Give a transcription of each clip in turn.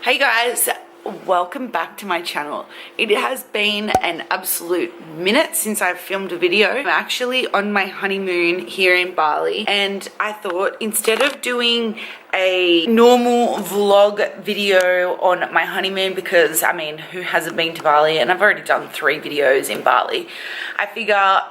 Hey guys, welcome back to my channel. It has been an absolute minute since I've filmed a video. I'm actually on my honeymoon here in Bali, and I thought instead of doing a normal vlog video on my honeymoon, because I mean, who hasn't been to Bali, and I've already done 3 videos in Bali, I figure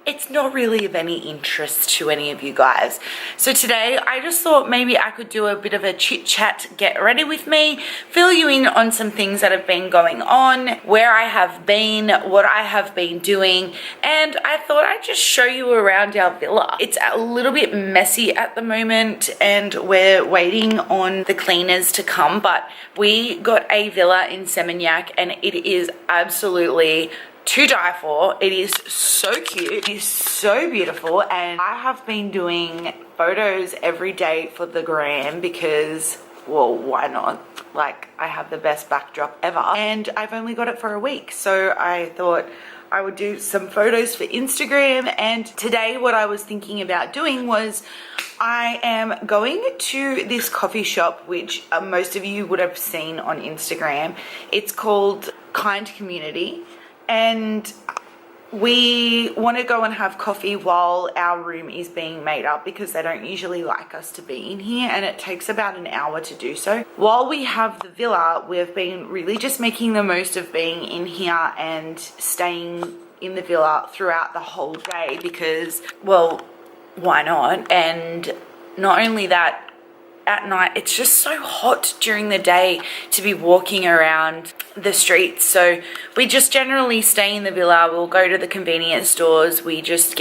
it's not really of any interest to any of you guys. So today I just thought maybe I could do a bit of a chit chat, get ready with me, fill you in on some things that have been going on, where I have been, what I have been doing, and I thought I'd just show you around our villa. It's a little bit messy at the moment and we're waiting on the cleaners to come, but we got a villa in Seminyak and it is absolutely to die for. It is so cute, it is so beautiful, and I have been doing photos every day for the gram because, well, why not? Like, I have the best backdrop ever and I've only got it for a week, so I thought I would do some photos for Instagram. And today what I was thinking about doing was I am going to this coffee shop which most of you would have seen on Instagram. It's called Kind Community, and we want to go and have coffee while our room is being made up because they don't usually like us to be in here and it takes about an hour to do so. While we have the villa, we've been really just making the most of being in here and staying in the villa throughout the whole day because, well, why not? And not only that, at night it's just so hot during the day to be walking around the streets, so we just generally stay in the villa. We'll go to the convenience stores, we just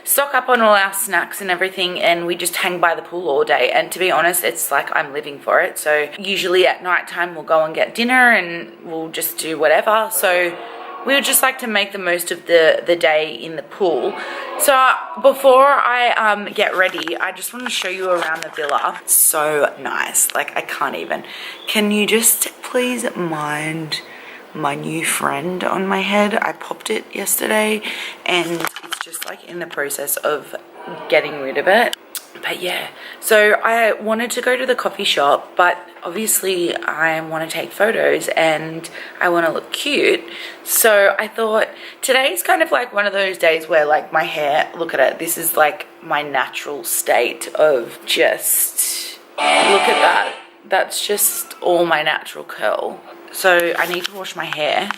stock up on all our snacks and everything, and we just hang by the pool all day. And to be honest, it's like I'm living for it. So usually at night time we'll go and get dinner and we'll just do whatever. So we would just like to make the most of the day in the pool. So before I get ready, I just want to show you around the villa. It's so nice, like I can't even. Can you just please mind my new friend on my head? I popped it yesterday and it's just like in the process of getting rid of it. But yeah, so I wanted to go to the coffee shop, but obviously I want to take photos and I want to look cute. So I thought today's kind of like one of those days where like my hair, look at it, this is like my natural state of just, look at that. That's just all my natural curl. So I need to wash my hair.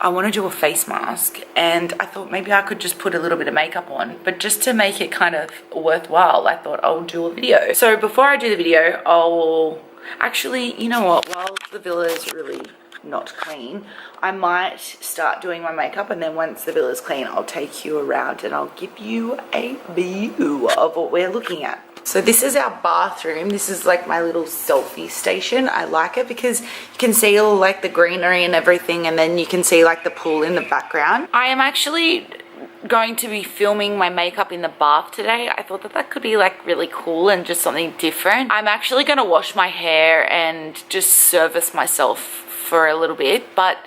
I want to do a face mask and I thought maybe I could just put a little bit of makeup on, but just to make it kind of worthwhile, I thought I'll do a video. So before I do the video, I'll actually, you know what, while the villa is really not clean, I might start doing my makeup, and then once the villa is clean, I'll take you around and I'll give you a view of what we're looking at. So this is our bathroom. This is like my little selfie station. I like it because you can see all like the greenery and everything, and then you can see like the pool in the background. I am actually going to be filming my makeup in the bath today. I thought that could be like really cool and just something different. I'm actually going to wash my hair and just service myself for a little bit, but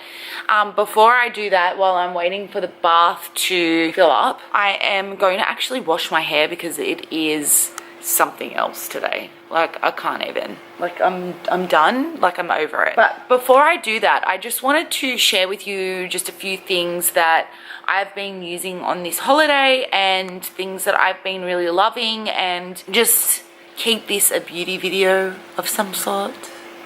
before I do that, while I'm waiting for the bath to fill up, I am going to actually wash my hair because it is something else today. Like I can't even, like I'm done, like I'm over it. But before I do that, I just wanted to share with you just a few things that I've been using on this holiday and things that I've been really loving, and just keep this a beauty video of some sort,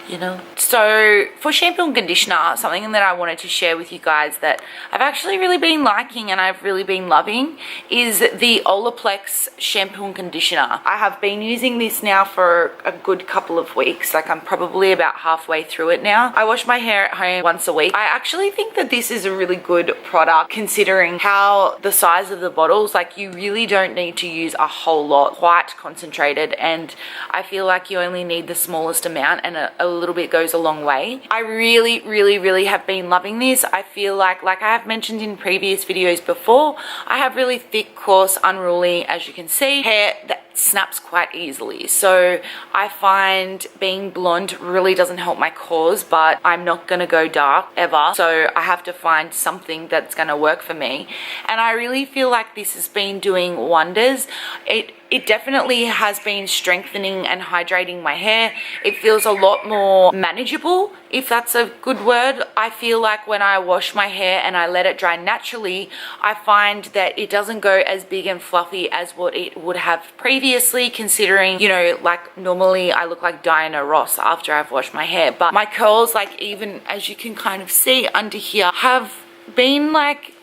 you know. So for shampoo and conditioner, something that I wanted to share with you guys that I've actually really been liking and I've really been loving is the Olaplex shampoo and conditioner. I have been using this now for a good couple of weeks. Like I'm probably about halfway through it now. I wash my hair at home once a week. I actually think that this is a really good product considering how the size of the bottles, like you really don't need to use a whole lot, quite concentrated, and I feel like you only need the smallest amount and a little bit goes a long way. I really have been loving this. I feel like I have mentioned in previous videos before, I have really thick, coarse, unruly, as you can see, hair that snaps quite easily. So I find being blonde really doesn't help my cause, but I'm not gonna go dark ever, so I have to find something that's gonna work for me. And I really feel like this has been doing wonders. It it definitely has been strengthening and hydrating my hair. It feels a lot more manageable, if that's a good word. I feel like when I wash my hair and I let it dry naturally, I find that it doesn't go as big and fluffy as what it would have previously, considering, you know, like normally I look like Diana Ross after I've washed my hair. But my curls, like even as you can kind of see under here, have been like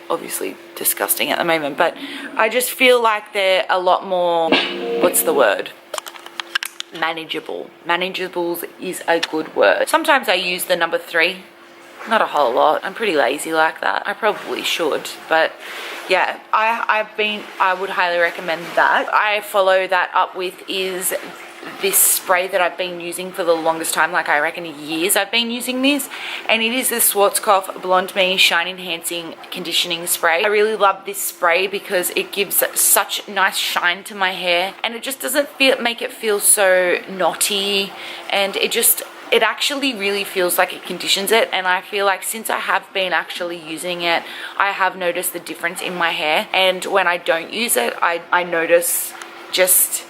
obviously disgusting at the moment, but I just feel like they're a lot more, what's the word? Manageable. Manageable is a good word. Sometimes I use the number 3, not a whole lot. I'm pretty lazy like that. I probably should, but yeah, I would highly recommend that. I follow that up with is this spray that I've been using for the longest time, like I reckon years I've been using this, and it is the Schwarzkopf Blonde Me Shine Enhancing Conditioning Spray. I really love this spray because it gives such nice shine to my hair, and it just doesn't make it feel so knotty, and it actually really feels like it conditions it. And I feel like since I have been actually using it, I have noticed the difference in my hair. And when I don't use it, I notice just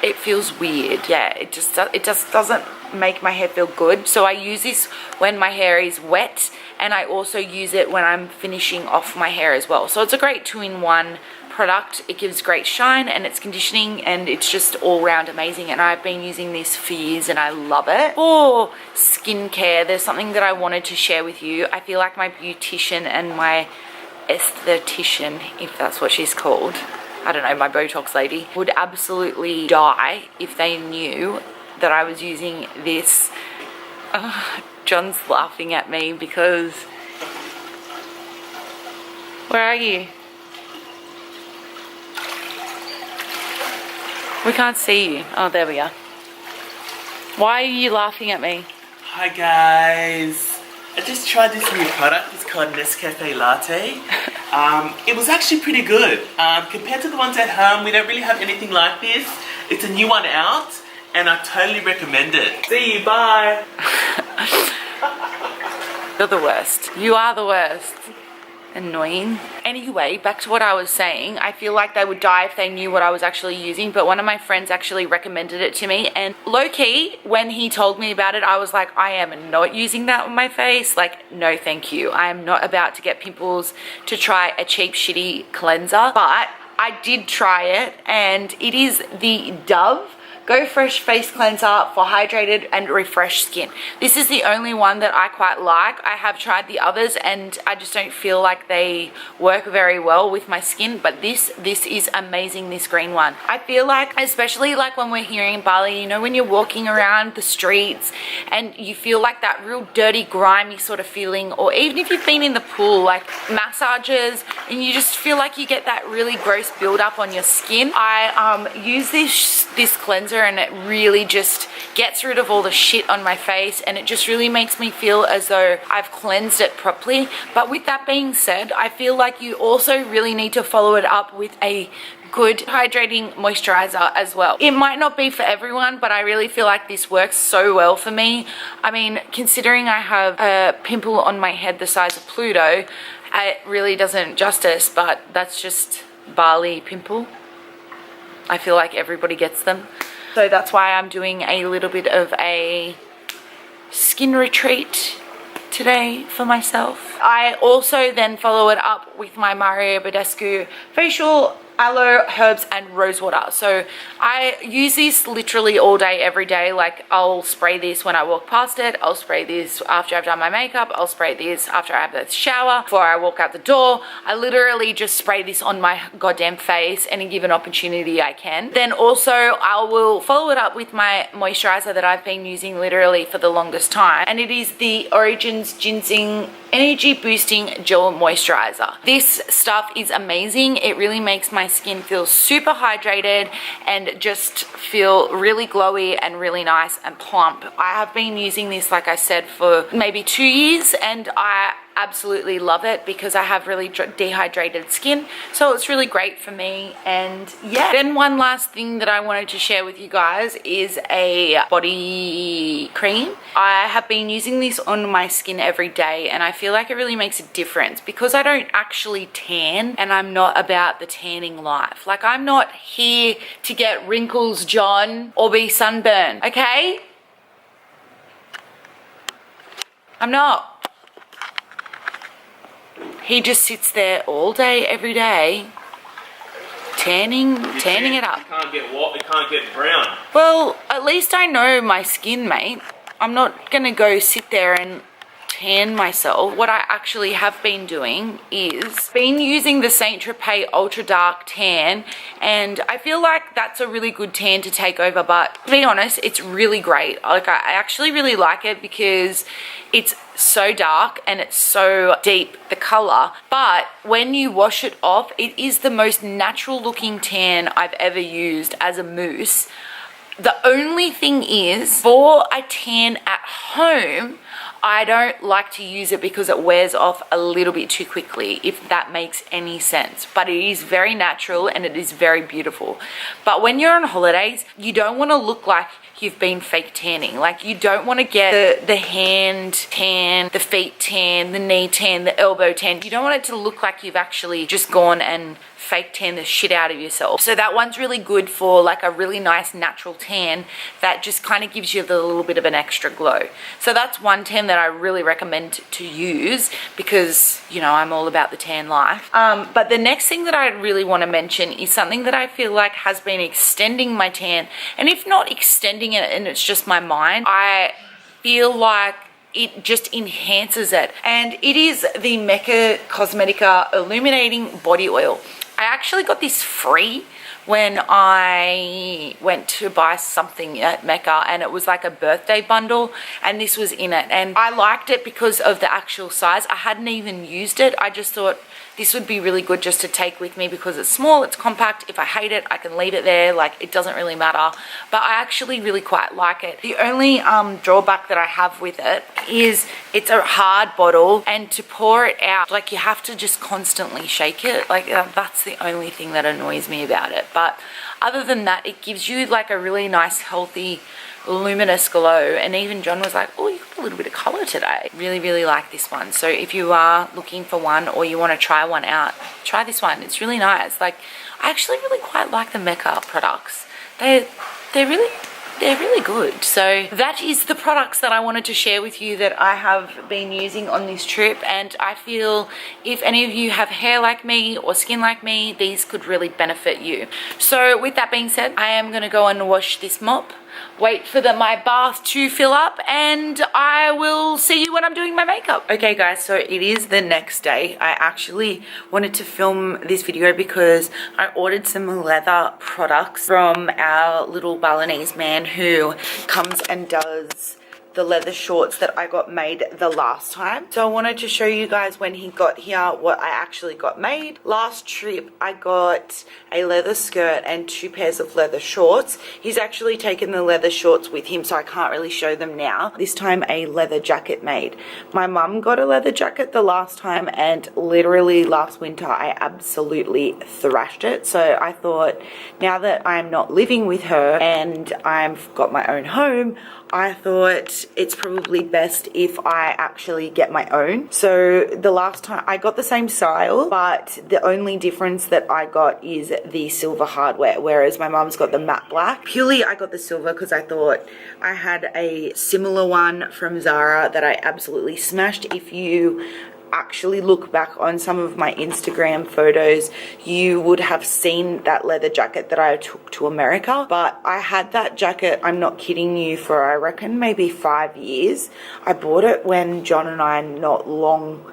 it feels weird. Yeah, it just doesn't make my hair feel good. So I use this when my hair is wet, and I also use it when I'm finishing off my hair as well. So it's a great 2-in-1 product. It gives great shine and it's conditioning, and it's just all round amazing, and I've been using this for years and I love it. For skincare, there's something that I wanted to share with you. I feel like my beautician and my esthetician, if that's what she's called, I don't know, my Botox lady, would absolutely die if they knew that I was using this. John's laughing at me because, where are you? We can't see you. Oh, there we are. Why are you laughing at me? Hi guys. I just tried this new product. It's called Nescafe Latte. It was actually pretty good. Compared to the ones at home, we don't really have anything like this. It's a new one out, and I totally recommend it. See you, bye. You're the worst. You are the worst. Annoying. Anyway, back to what I was saying. I feel like they would die if they knew what I was actually using, but one of my friends actually recommended it to me, and low-key, when he told me about it, I was like, I am not using that on my face. Like, no thank you. I am not about to get pimples to try a cheap shitty cleanser. But I did try it, and it is the Dove Go Fresh Face Cleanser for hydrated and refreshed skin. This is the only one that I quite like. I have tried the others and I just don't feel like they work very well with my skin, but this is amazing, this green one. I feel like, especially like when we're here in Bali, you know, when you're walking around the streets and you feel like that real dirty, grimy sort of feeling, or even if you've been in the pool, like massages, and you just feel like you get that really gross build-up on your skin. I use this cleanser, and it really just gets rid of all the shit on my face, and it just really makes me feel as though I've cleansed it properly. But with that being said, I feel like you also really need to follow it up with a good hydrating moisturizer as well. It might not be for everyone, but I really feel like this works so well for me. I mean, considering I have a pimple on my head the size of Pluto, it really doesn't justice, but that's just Bali pimple. I feel like everybody gets them. So that's why I'm doing a little bit of a skin retreat today for myself. I also then follow it up with my Mario Badescu facial aloe, herbs and rose water. So I use this literally all day, every day. Like, I'll spray this when I walk past it, I'll spray this after I've done my makeup, I'll spray this after I have the shower, before I walk out the door. I literally just spray this on my goddamn face any given opportunity I can. Then also I will follow it up with my moisturizer that I've been using literally for the longest time, and it is the Origins Ginseng Energy Boosting Gel Moisturizer. This stuff is amazing. It really makes my skin feel super hydrated and just feel really glowy and really nice and plump. I have been using this, like I said, for maybe 2 years, and I absolutely love it because I have really dehydrated skin, so it's really great for me. And yeah, then one last thing that I wanted to share with you guys is a body cream. I have been using this on my skin every day, and I feel like it really makes a difference because I don't actually tan, and I'm not about the tanning life. Like, I'm not here to get wrinkles, John, or be sunburned, okay? I'm not. He just sits there all day, every day, tanning it up. You can't get what? You can't get brown. Well, at least I know my skin, mate. I'm not gonna go sit there and tan myself. What I actually have been doing is been using the Saint Tropez Ultra Dark Tan, and I feel like that's a really good tan to take over, but to be honest, it's really great. Like, I actually really like it because it's so dark and it's so deep, the color, but when you wash it off, it is the most natural looking tan I've ever used as a mousse. The only thing is, for a tan at home, I don't like to use it because it wears off a little bit too quickly, if that makes any sense. But it is very natural and it is very beautiful. But when you're on holidays, you don't want to look like you've been fake tanning. Like, you don't want to get the hand tan, the feet tan, the knee tan, the elbow tan. You don't want it to look like you've actually just gone and fake tan the shit out of yourself. So that one's really good for like a really nice natural tan that just kind of gives you a little bit of an extra glow. So that's one tan that I really recommend to use because, you know, I'm all about the tan life. But the next thing that I really want to mention is something that I feel like has been extending my tan, and if not extending it and it's just my mind, I feel like it just enhances it, and it is the Mecca Cosmetica Illuminating Body Oil. I actually got this free when I went to buy something at Mecca, and it was like a birthday bundle, and this was in it, and I liked it because of the actual size. I hadn't even used it. I just thought this would be really good just to take with me because it's small, it's compact. If I hate it, I can leave it there. Like, it doesn't really matter. But I actually really quite like it. The only drawback that I have with it is it's a hard bottle, and to pour it out, like, you have to just constantly shake it. Like, that's the only thing that annoys me about it. But other than that, it gives you like a really nice, healthy, luminous glow. And even John was like, oh, you got a little bit of color today. Really, really like this one. So if you are looking for one or you want to try one out, try this one. It's really nice. Like, I actually really quite like the Mecca products. They're really good. So that is the products that I wanted to share with you that I have been using on this trip, and I feel if any of you have hair like me or skin like me, these could really benefit you. So with that being said, I am going to go and wash this mop, wait for my bath to fill up, and I will see you when I'm doing my makeup. Okay guys, so it is the next day. I actually wanted to film this video because I ordered some leather products from our little Balinese man who comes and does the leather shorts that I got made the last time. So I wanted to show you guys when he got here what I actually got made. Last trip I got a leather skirt and 2 pairs of leather shorts. He's actually taken the leather shorts with him, so I can't really show them now. This time a leather jacket made. My mum got a leather jacket the last time, and literally last winter I absolutely thrashed it. So I thought, now that I'm not living with her and I've got my own home, I thought it's probably best if I actually get my own. So the last time I got the same style, but the only difference that I got is the silver hardware, whereas my mum's got the matte black. Purely I got the silver because I thought I had a similar one from Zara that I absolutely smashed. If you actually look back on some of my Instagram photos, you would have seen that leather jacket that I took to America. But I had that jacket, I'm not kidding you, for I reckon maybe 5 years. I bought it when John and I not long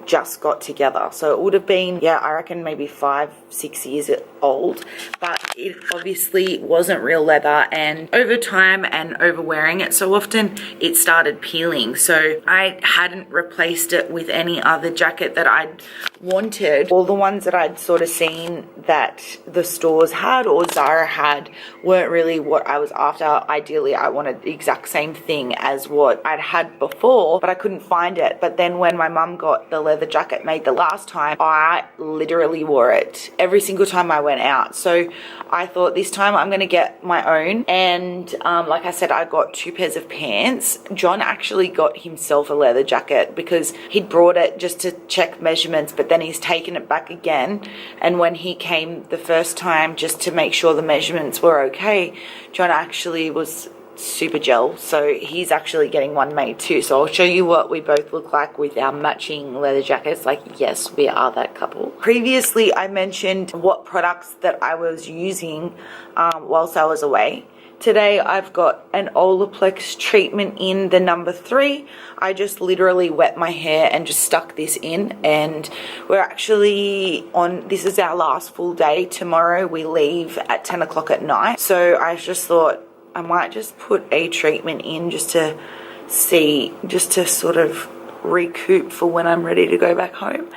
just got together, so it would have been, yeah, I reckon maybe 5-6 years old. But it obviously wasn't real leather, and over time and over wearing it so often, it started peeling. So I hadn't replaced it with any other jacket that I'd wanted. All the ones that I'd sort of seen that the stores had or Zara had weren't really what I was after. Ideally, I wanted the exact same thing as what I'd had before, but I couldn't find it. But then when my mum got the leather jacket made the last time, I literally wore it every single time I went out. So I thought this time I'm going to get my own. And like I said, I got 2 pairs of pants. John actually got himself a leather jacket because he'd brought it just to check measurements, but then he's taken it back again. And when he came the first time just to make sure the measurements were okay, John actually was super gel, so he's actually getting one made too. So I'll show you what we both look like with our matching leather jackets. Like, yes, we are that couple. Previously I mentioned what products that I was using whilst I was away. Today I've got an Olaplex treatment in the number 3. I just literally wet my hair and just stuck this in, and we're actually on, this is our last full day. Tomorrow we leave at 10 o'clock at night. So I just thought I might just put a treatment in just to see, just to sort of recoup for when I'm ready to go back home.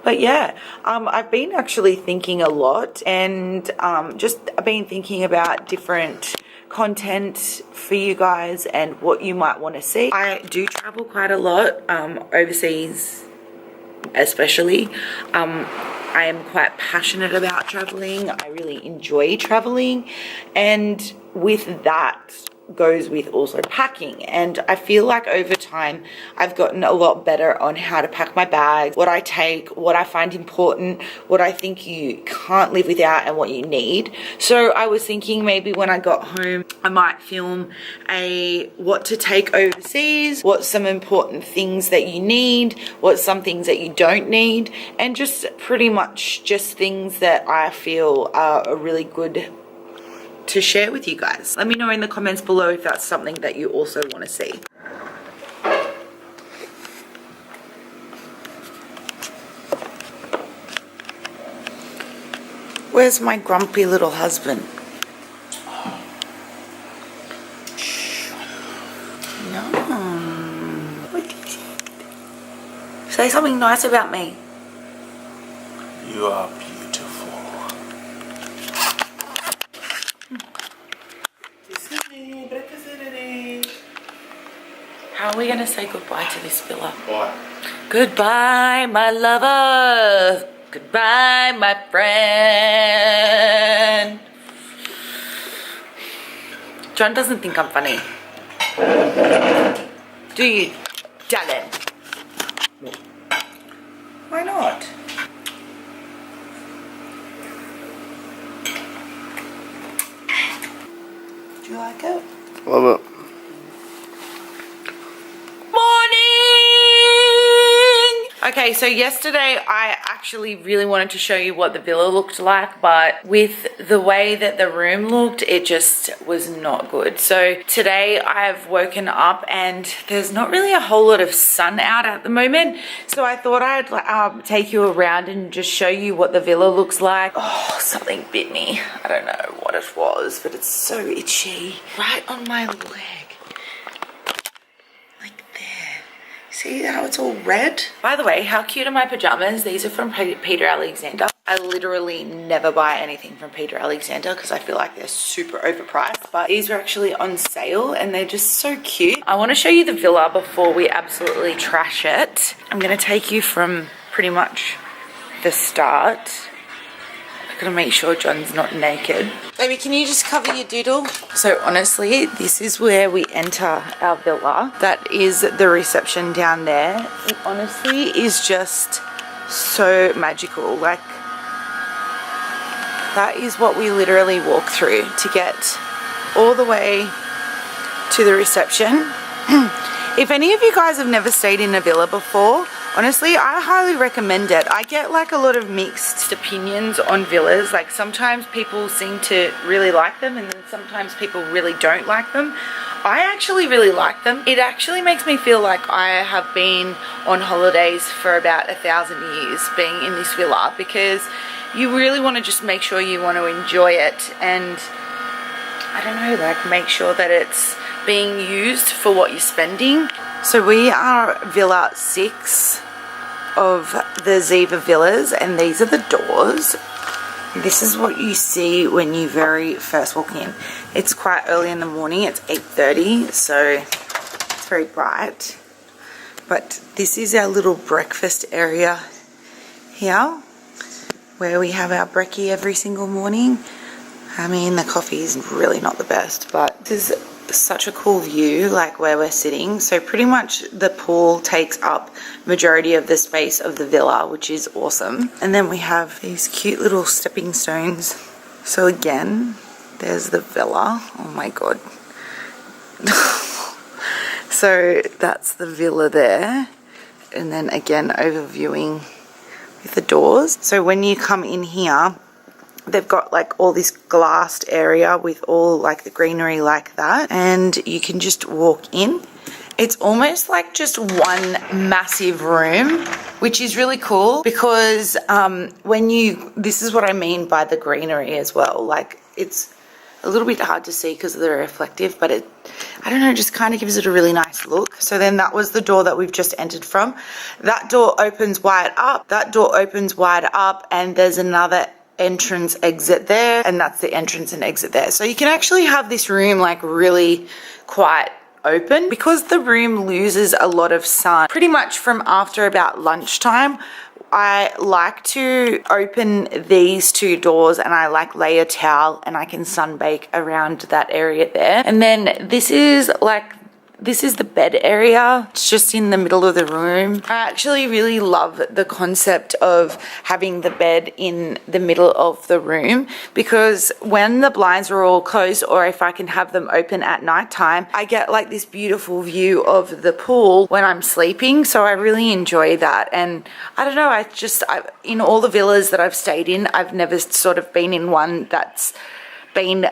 But yeah, I've been actually thinking a lot, and I've been thinking about different content for you guys and what you might want to see. I do travel quite a lot, overseas especially. I am quite passionate about traveling. I really enjoy traveling, and with that goes with also packing. And I feel like over time I've gotten a lot better on how to pack my bags, what I take, what I find important, what I think you can't live without, and what you need. So I was thinking maybe when I got home I might film a what to take overseas, what's some important things that you need, what's some things that you don't need, and just pretty much just things that I feel are really good to share with you guys. Let me know in the comments below if that's something that you also want to see. Where's my grumpy little husband? No. What did you say? Something nice about me. You are beautiful. How are we going to say goodbye to this villa? Bye. Goodbye, my lover. Goodbye, my friend. John doesn't think I'm funny. Do you, darling? Why not? Do you like it? Love it. Okay, so yesterday I actually really wanted to show you what the villa looked like, but with the way that the room looked, it just was not good. So today I've woken up and there's not really a whole lot of sun out at the moment. So I thought I'd take you around and just show you what the villa looks like. Oh, something bit me. I don't know what it was, but it's so itchy. Right on my leg. See how it's all red? By the way, how cute are my pajamas? These are from Peter Alexander. I literally never buy anything from Peter Alexander because I feel like they're super overpriced, but these were actually on sale and they're just so cute. I want to show you the villa before we absolutely trash it. I'm going to take you from pretty much the start. I'm going to make sure John's not naked. Baby, can you just cover your doodle? So honestly, this is where we enter our villa. That is the reception down there. It honestly is just so magical. Like, that is what we literally walk through to get all the way to the reception. If any of you guys have never stayed in a villa before, honestly, I highly recommend it. I get like a lot of mixed opinions on villas. Like sometimes people seem to really like them and then sometimes people really don't like them. I actually really like them. It actually makes me feel like I have been on holidays for about 1,000 years being in this villa, because you really want to just make sure you want to enjoy it, and I don't know, like make sure that it's being used for what you're spending. So we are Villa 6 of the Ziva Villas, and these are the doors. This is what you see when you very first walk in. It's quite early in the morning, it's 8:30, so it's very bright. But this is our little breakfast area here, where we have our brekkie every single morning. I mean, the coffee is really not the best, but this is such a cool view, like where we're sitting. So pretty much the pool takes up majority of the space of the villa, which is awesome. And then we have these cute little stepping stones. So again, there's the villa. Oh my god. So that's the villa there, and then again overviewing with the doors. So when you come in here, they've got like all this glassed area with all like the greenery like that, and you can just walk in. It's almost like just one massive room, which is really cool because this is what I mean by the greenery as well. Like it's a little bit hard to see because of the reflective, but I don't know, just kind of gives it a really nice look. So then that was the door that we've just entered from. That door opens wide up, that door opens wide up, and there's another entrance exit there, and that's the entrance and exit there. So you can actually have this room like really quite open because the room loses a lot of sun pretty much from after about lunchtime. I like to open these two doors and I like lay a towel and I can sunbake around that area there. And then this is the bed area. It's just in the middle of the room. I actually really love the concept of having the bed in the middle of the room because when the blinds are all closed, or if I can have them open at nighttime, I get like this beautiful view of the pool when I'm sleeping. So I really enjoy that. And I don't know, in all the villas that I've stayed in, I've never sort of been in one that's been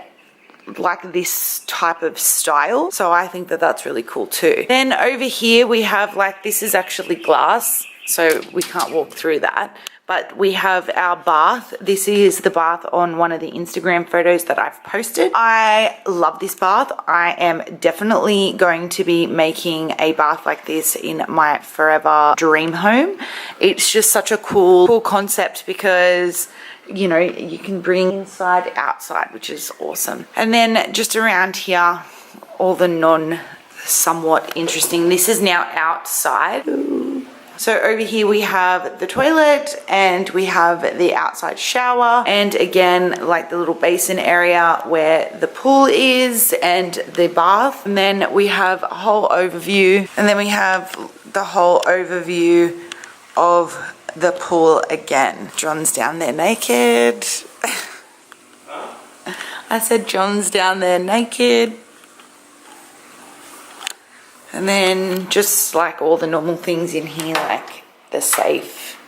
like this type of style, so I think that that's really cool too. Then over here we have like, this is actually glass, so we can't walk through that, but we have our bath. This is the bath on one of the Instagram photos that I've posted. I love this bath. I am definitely going to be making a bath like this in my forever dream home. It's just such a cool concept because you know, you can bring inside, outside, which is awesome. And then just around here, all the somewhat interesting. This is now outside. Ooh. So over here we have the toilet and we have the outside shower, and again like the little basin area where the pool is and the bath. And then we have a whole overview, and then we have the whole overview of the pool again. John's down there naked. I said John's down there naked. And then just like all the normal things in here, like the safe.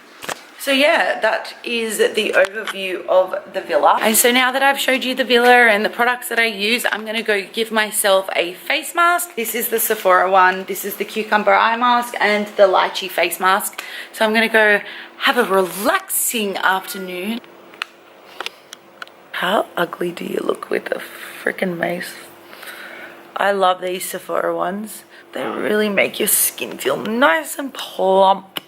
So yeah, that is the overview of the villa. And so now that I've showed you the villa and the products that I use, I'm gonna go give myself a face mask. This is the Sephora one. This is the cucumber eye mask and the lychee face mask. So I'm gonna go have a relaxing afternoon. How ugly do you look with a freaking mace? I love these Sephora ones. They really make your skin feel nice and plump.